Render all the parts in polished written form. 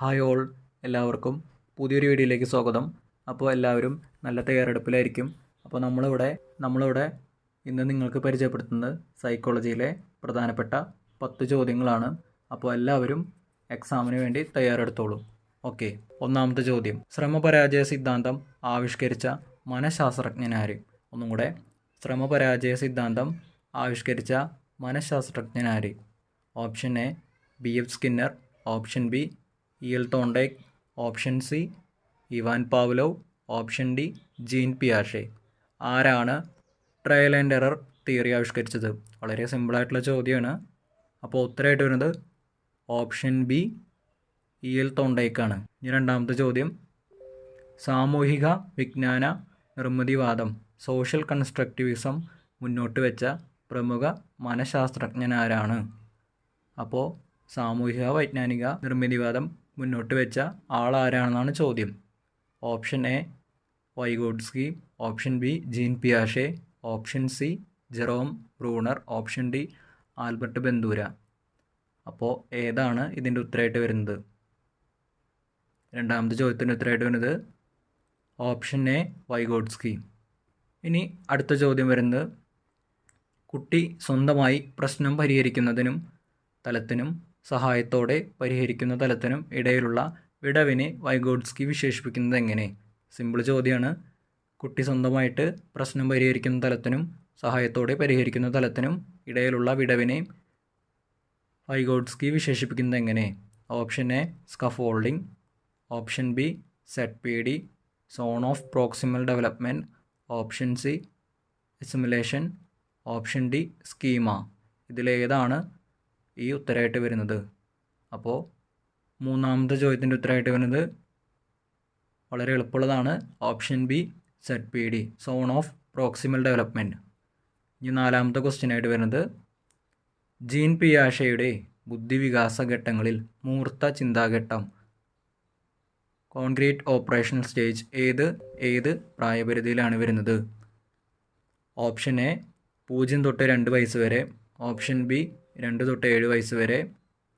Hi all, എല്ലാവർക്കും പുതിയൊരു വീഡിയോയിലേക്ക് സ്വാഗതം. അപ്പോൾ എല്ലാവരും നല്ല തയ്യാറെടുപ്പിലായിരിക്കും. അപ്പോൾ നമ്മളിവിടെ ഇന്ന് നിങ്ങൾക്ക് പരിചയപ്പെടുത്തുന്നത് സൈക്കോളജിയിലെ പ്രധാനപ്പെട്ട 10 ചോദ്യങ്ങളാണ്. അപ്പോൾ എല്ലാവരും എക്സാമിന് വേണ്ടി തയ്യാറെടുത്തോളൂ. ഓക്കെ, ഒന്നാമത്തെ ചോദ്യം: ശ്രമപരാജയ സിദ്ധാന്തം ആവിഷ്കരിച്ച മനഃശാസ്ത്രജ്ഞനാര്? ഒന്നും കൂടെ: ശ്രമപരാജയ സിദ്ധാന്തം ആവിഷ്കരിച്ച മനഃശാസ്ത്രജ്ഞനാര്? Option A B.F. Skinner, option B E L. Thorndike, option C Ivan Pavlov, option D Jean പിയാഷെ. ആരാണ് ട്രയൽ ആൻഡ് എറർ തിയറി ആവിഷ്കരിച്ചത്? വളരെ സിമ്പിളായിട്ടുള്ള ചോദ്യമാണ്. അപ്പോൾ ഉത്തരമായിട്ട് വരുന്നത് ഓപ്ഷൻ ബി ഇ.എൽ. തോണ്ടേക്കാണ്. ഇനി രണ്ടാമത്തെ ചോദ്യം: സാമൂഹിക വിജ്ഞാന നിർമ്മിതിവാദം സോഷ്യൽ കൺസ്ട്രക്റ്റിവിസം മുന്നോട്ട് വെച്ച പ്രമുഖ മനഃശാസ്ത്രജ്ഞനാരാണ്? അപ്പോൾ സാമൂഹിക വൈജ്ഞാനിക നിർമ്മിതിവാദം മുന്നോട്ട് വെച്ച ആളാരാണെന്നാണ് ചോദ്യം. Option A Vygotsky, option B Jean പിയാഷെ, option C Jerome Bruner, option D Albert Bandura. അപ്പോൾ ഏതാണ് ഇതിൻ്റെ ഉത്തരമായിട്ട് വരുന്നത്? രണ്ടാമത്തെ ചോദ്യത്തിൻ്റെ ഉത്തരമായിട്ട് വരുന്നത് ഓപ്ഷൻ എ വൈഗോട്സ്കി. ഇനി അടുത്ത ചോദ്യം വരുന്നത്: കുട്ടി സ്വന്തമായി പ്രശ്നം പരിഹരിക്കുന്നതിനും തലത്തിനും സഹായത്തോടെ പരിഹരിക്കുന്ന തലത്തിനും ഇടയിലുള്ള വിടവിനെ വൈഗോട്സ്കി വിശേഷിപ്പിക്കുന്നത് എങ്ങനെ? സിമ്പിൾ ചോദ്യമാണ്. കുട്ടി സ്വന്തമായിട്ട് പ്രശ്നം പരിഹരിക്കുന്ന തലത്തിനും സഹായത്തോടെ പരിഹരിക്കുന്ന തലത്തിനും ഇടയിലുള്ള വിടവിനെ വൈഗോട്സ്കി വിശേഷിപ്പിക്കുന്നത് എങ്ങനെ? Option A scaffolding, option B Z P D, zone of proximal development, option C assimilation, option D schema. ഇതിലേതാണ് ഈ ഉത്തരമായിട്ട് വരുന്നത്? അപ്പോൾ മൂന്നാമത്തെ ചോദ്യത്തിൻ്റെ ഉത്തരമായിട്ട് വരുന്നത് വളരെ എളുപ്പമുള്ളതാണ്. Option B Z P D, zone of proximal development. ഇനി നാലാമത്തെ ക്വസ്റ്റ്യനായിട്ട് വരുന്നത്: ജീൻ പിയാഷെയുടെ ബുദ്ധിവികാസ ഘട്ടങ്ങളിൽ മൂർത്ത ചിന്താഘട്ടം കോൺക്രീറ്റ് ഓപ്പറേഷണൽ സ്റ്റേജ് ഏത് പ്രായപരിധിയിലാണ് വരുന്നത്? ഓപ്ഷൻ എ 0 തൊട്ട് 2 വയസ്സ് വരെ, ഓപ്ഷൻ ബി 2 തൊട്ട് 7 വയസ്സ് വരെ,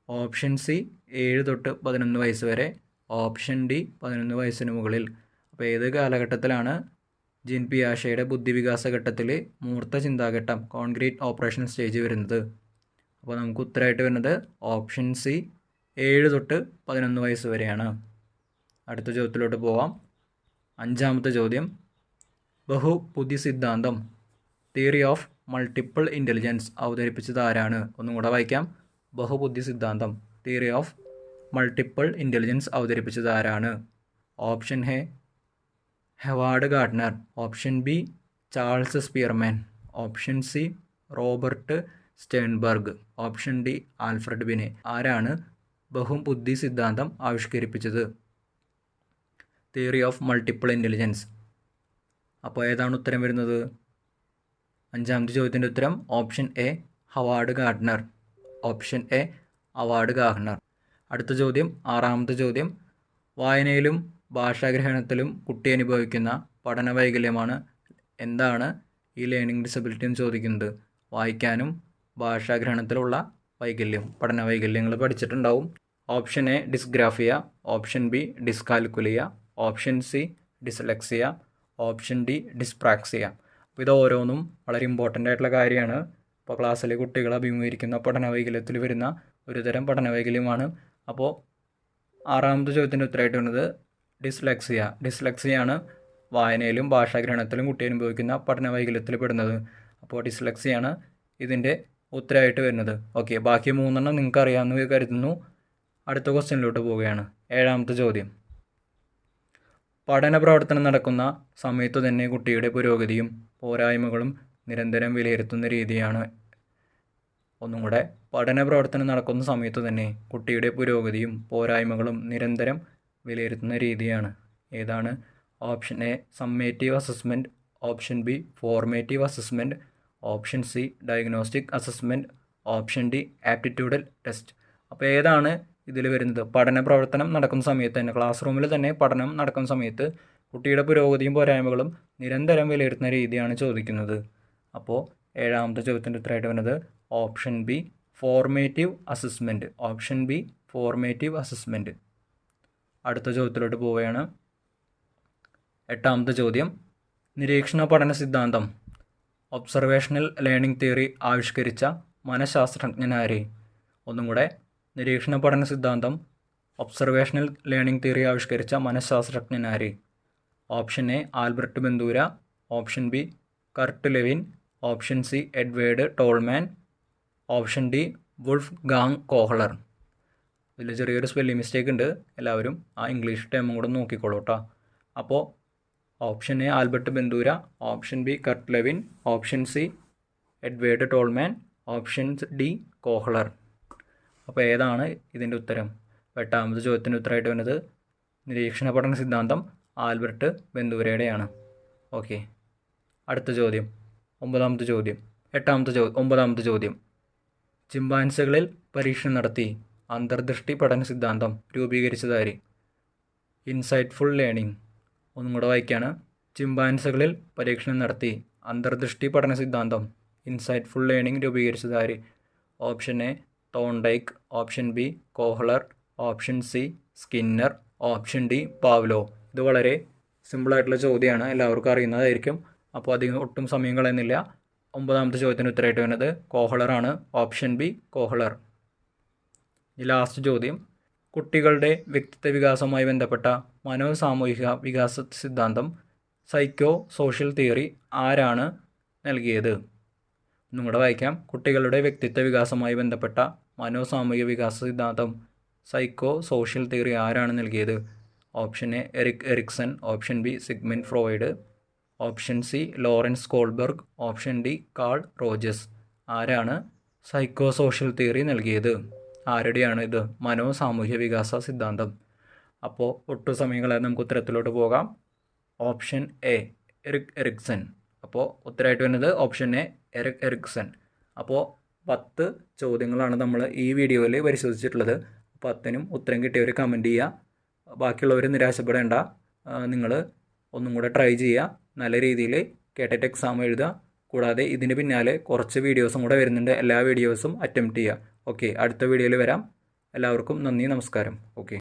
ഓപ്ഷൻ സി 7 തൊട്ട് 11 വയസ്സ് വരെ, ഓപ്ഷൻ ഡി 11 വയസ്സിന് മുകളിൽ. അപ്പോൾ ഏത് കാലഘട്ടത്തിലാണ് ജീൻ പിയാഷെയുടെ ബുദ്ധിവികാസ ഘട്ടത്തിൽ മൂർത്ത ചിന്താഘട്ടം കോൺക്രീറ്റ് ഓപ്പറേഷൻ സ്റ്റേജ് വരുന്നത്? അപ്പോൾ നമുക്ക് ഉത്തരമായിട്ട് വരുന്നത് ഓപ്ഷൻ സി 7 തൊട്ട് 11 വയസ്സ് വരെയാണ്. അടുത്ത ചോദ്യത്തിലോട്ട് പോവാം. അഞ്ചാമത്തെ ചോദ്യം: ബഹുബുദ്ധി സിദ്ധാന്തം തിയറി ഓഫ് മൾട്ടിപ്പിൾ ഇൻ്റലിജൻസ് അവതരിപ്പിച്ചത് ആരാണ്? ഒന്നും കൂടെ വായിക്കാം. ബഹുബുദ്ധി സിദ്ധാന്തം തിയറി ഓഫ് മൾട്ടിപ്പിൾ ഇൻ്റലിജൻസ് അവതരിപ്പിച്ചത് ആരാണ്? Option A Howard Gardner, option B Charles Spearman, option C Robert Sternberg, option D Alfred Binet. ആരാണ് ബഹുബുദ്ധി സിദ്ധാന്തം ആവിഷ്കരിപ്പിച്ചത്? Theory of multiple intelligence. അപ്പോൾ ഏതാണ് ഉത്തരം വരുന്നത്? അഞ്ചാമത്തെ ചോദ്യത്തിൻ്റെ ഉത്തരം option A Howard Gardner, option A Howard Gardner. അടുത്ത ചോദ്യം, ആറാമത്തെ ചോദ്യം: വായനയിലും ഭാഷാഗ്രഹണത്തിലും കുട്ടി അനുഭവിക്കുന്ന പഠന വൈകല്യമാണ്. എന്താണ് ഈ ലേണിംഗ് ഡിസബിലിറ്റി എന്ന് ചോദിക്കുന്നത്? വായിക്കാനും ഭാഷാഗ്രഹണത്തിലുള്ള വൈകല്യം, പഠന വൈകല്യങ്ങൾ പഠിച്ചിട്ടുണ്ടാവും. Option A dysgraphia, option B dyscalculia, option C dyslexia, option D dyspraxia. അപ്പോൾ ഇത് ഓരോന്നും വളരെ ഇമ്പോർട്ടൻ്റ് ആയിട്ടുള്ള കാര്യമാണ്. ഇപ്പോൾ ക്ലാസ്സിലെ കുട്ടികൾ അഭിമുഖീകരിക്കുന്ന പഠന വൈകല്യത്തിൽ വരുന്ന ഒരുതരം പഠന വൈകല്യമാണ്. അപ്പോൾ ആറാമത്തെ ചോദ്യത്തിൻ്റെ ഉത്തരമായിട്ട് വരുന്നത് ഡിസ്ലെക്സിയാണ് വായനയിലും ഭാഷാഗ്രഹണത്തിലും കുട്ടി അനുഭവിക്കുന്ന പഠന വൈകല്യത്തിൽ പെടുന്നത്. അപ്പോൾ ഡിസ്ലെക്സിയാണ് ഇതിൻ്റെ ഉത്തരമായിട്ട് വരുന്നത്. ഓക്കെ, ബാക്കി 3 നിങ്ങൾക്ക് അറിയാമെന്ന് കരുതുന്നു. അടുത്ത ക്വസ്റ്റ്യനിലോട്ട് പോവുകയാണ്. ഏഴാമത്തെ ചോദ്യം: പഠന പ്രവർത്തനം നടക്കുന്ന സമയത്തു തന്നെ കുട്ടിയുടെ പുരോഗതിയും പോരായ്മകളും നിരന്തരം വിലയിരുത്തുന്ന രീതിയാണ്. ഒന്നും കൂടെ: പഠന പ്രവർത്തനം നടക്കുന്ന സമയത്തു തന്നെ കുട്ടിയുടെ പുരോഗതിയും പോരായ്മകളും നിരന്തരം വിലയിരുത്തുന്ന രീതിയാണ്. ഏതാണ്? Option A summative assessment, option B formative assessment, option C diagnostic assessment, option D aptitudinal test. അപ്പോൾ ഏതാണ് ഇതിൽ വരുന്നത്? പഠന പ്രവർത്തനം നടക്കുന്ന സമയത്ത് തന്നെ, ക്ലാസ് റൂമിൽ തന്നെ പഠനം നടക്കുന്ന സമയത്ത് കുട്ടിയുടെ പുരോഗതിയും പോരായ്മകളും നിരന്തരം വിലയിരുത്തുന്ന രീതിയാണ് ചോദിക്കുന്നത്. അപ്പോൾ ഏഴാമത്തെ ചോദ്യത്തിൻ്റെ ഉത്തരമായിട്ട് വരുന്നത് option B formative assessment, option B formative assessment. അടുത്ത ചോദ്യത്തിലോട്ട് പോവുകയാണ്. 8ാമത്തെ ചോദ്യം. നിരീക്ഷണ പഠന സിദ്ധാന്തം ഒബ്സർവേഷണൽ ലേണിംഗ് തിയറി ആവിഷ്കരിച്ച മനഃശാസ്ത്രജ്ഞനാര്? ഒന്നും കൂടെ. നിരീക്ഷണ പഠന സിദ്ധാന്തം ഒബ്സർവേഷണൽ ലേണിംഗ് തിയറി ആവിഷ്കരിച്ച മനഃശാസ്ത്രജ്ഞനാര്? Option A Albert Bandura, option B Kurt Lewin, option C Edward Tolman, option D Wolfgang Kohler. ഇതിൽ ചെറിയൊരു സ്പെല്ലിംഗ് മിസ്റ്റേക്ക് ഉണ്ട്, എല്ലാവരും ആ ഇംഗ്ലീഷ് ടേമും കൂടെ നോക്കിക്കോളൂ കേട്ടോ. അപ്പോൾ option A Albert Bandura, option B Kurt Lewin, option C Edward Tolman, option D Kohler. അപ്പോൾ ഏതാണ് ഇതിൻ്റെ ഉത്തരം? 8ാമത്തെ ചോദ്യത്തിൻ്റെ ഉത്തരമായിട്ട് വരുന്നത് നിരീക്ഷണ പഠന സിദ്ധാന്തം ആൽബർട്ട് ബന്ദൂരയുടെയാണ്. ഓക്കെ. അടുത്ത ചോദ്യം 9ാമത്തെ ചോദ്യം. 9ാമത്തെ ചോദ്യം. ചിമ്പാൻസികളിൽ പരീക്ഷണം നടത്തി അന്തർദൃഷ്ടി പഠന സിദ്ധാന്തം രൂപീകരിച്ചതാര്? Insightful learning. ഒന്നും കൂടെ വായിക്കുകയാണ്. ചിമ്പാൻസികളിൽ പരീക്ഷണം നടത്തി അന്തർദൃഷ്ടി പഠന സിദ്ധാന്തം ഇൻസൈറ്റ്ഫുൾ ലേണിംഗ് രൂപീകരിച്ചതാര്? Option A Thorndike, option B Kohler, option C Skinner, option D Pavlov. ഇത് വളരെ സിമ്പിളായിട്ടുള്ള ചോദ്യമാണ്, എല്ലാവർക്കും അറിയുന്നതായിരിക്കും. അപ്പോൾ അധികം ഒട്ടും സമയം കളയുന്നില്ല. 9ാമത്തെ ചോദ്യത്തിന് ഉത്തരമായിട്ട് വരുന്നത് കോഹ്ലറാണ്. Option B Kohler. ഈ ലാസ്റ്റ് ചോദ്യം. കുട്ടികളുടെ വ്യക്തിത്വ വികാസവുമായി ബന്ധപ്പെട്ട മനോസാമൂഹിക വികാസ സിദ്ധാന്തം സൈക്കോ സോഷ്യൽ തിയറി ആരാണ് നൽകിയത്? ഒന്നും കൂടെ വായിക്കാം. കുട്ടികളുടെ വ്യക്തിത്വ വികാസവുമായി ബന്ധപ്പെട്ട മനോസാമൂഹിക വികാസ സിദ്ധാന്തം സൈക്കോ സോഷ്യൽ തിയറി ആരാണ് നൽകിയത്? Option A Erik Erikson, option B Sigmund Freud, option C Lawrence Kohlberg, option D Carl Rogers. ആരാണ് സൈക്കോ സോഷ്യൽ തിയറി നൽകിയത്? ആരുടെയാണ് ഇത്? മനോസാമൂഹ്യ വികാസ സിദ്ധാന്തം. അപ്പോൾ ഒട്ടു സമയങ്ങളായി നമുക്ക് ഉത്തരത്തിലോട്ട് പോകാം. Option A Erik Erikson. അപ്പോൾ ഉത്തരമായിട്ട് വരുന്നത് ഓപ്ഷൻ എ എറിക് എറിക്സൺ. അപ്പോൾ 10 ചോദ്യങ്ങളാണ് നമ്മൾ ഈ വീഡിയോയിൽ പരിശോധിച്ചിട്ടുള്ളത്. 10നും ഉത്തരം കിട്ടിയവർ കമൻറ്റ് ചെയ്യുക. ബാക്കിയുള്ളവർ നിരാശപ്പെടേണ്ട, നിങ്ങൾ ഒന്നും കൂടെ ട്രൈ ചെയ്യുക. നല്ല രീതിയിൽ കേട്ടിട്ട് എക്സാം എഴുതുക. കൂടാതെ ഇതിന് പിന്നാലെ കുറച്ച് വീഡിയോസും കൂടെ വരുന്നുണ്ട്. എല്ലാ വീഡിയോസും അറ്റംപ്റ്റ് ചെയ്യുക. ഓക്കെ, അടുത്ത വീഡിയോയിൽ വരാം. എല്ലാവർക്കും നന്ദി, നമസ്കാരം. ഓക്കെ.